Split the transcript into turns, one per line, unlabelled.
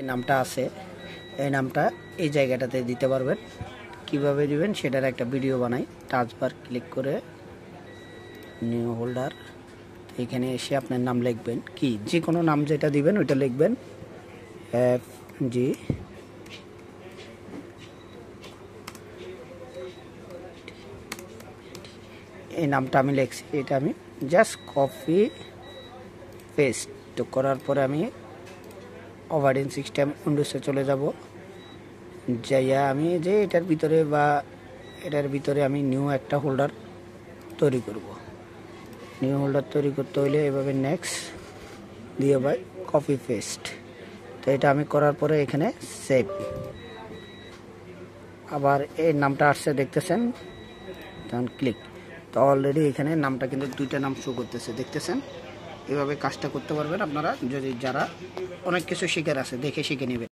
এই নামটা আছে, এই নামটা এই জায়গাটাতে দিতে পারবেন। কিভাবে দিবেন সেটার একটা ভিডিও বানাই। টাচবার ক্লিক করে নিউ হোল্ডার, এখানে এসে আপনার নাম লিখবেন, কি যে কোনো নাম যেটা দিবেন ওইটা লিখবেন। FG এই নামটা আমি লিখছি, এটা আমি জাস্ট কপি পেস্ট করার পরে আমি অপারেটিং সিস্টেম উইন্ডোজে চলে যাব। যাইয়া আমি যে এটার ভিতরে আমি নিউ একটা হোল্ডার তৈরি করব। নিউ হোল্ডার তৈরি করতে হইলে এভাবে নেক্সট দিয়ে ভাই কপি পেস্ট। তো এটা আমি করার পরে এখানে সেভ, আবার এই নামটা আসছে দেখতেছেন, তখন ক্লিক। তো অলরেডি এখানে নামটা কিন্তু দুইটা নাম শো করতেছে, দেখতেছেন। এভাবে কাজটা করতে পারবেন আপনারা, যদি যারা অনেক কিছু শিখার আছে দেখে শিখে নেবেন।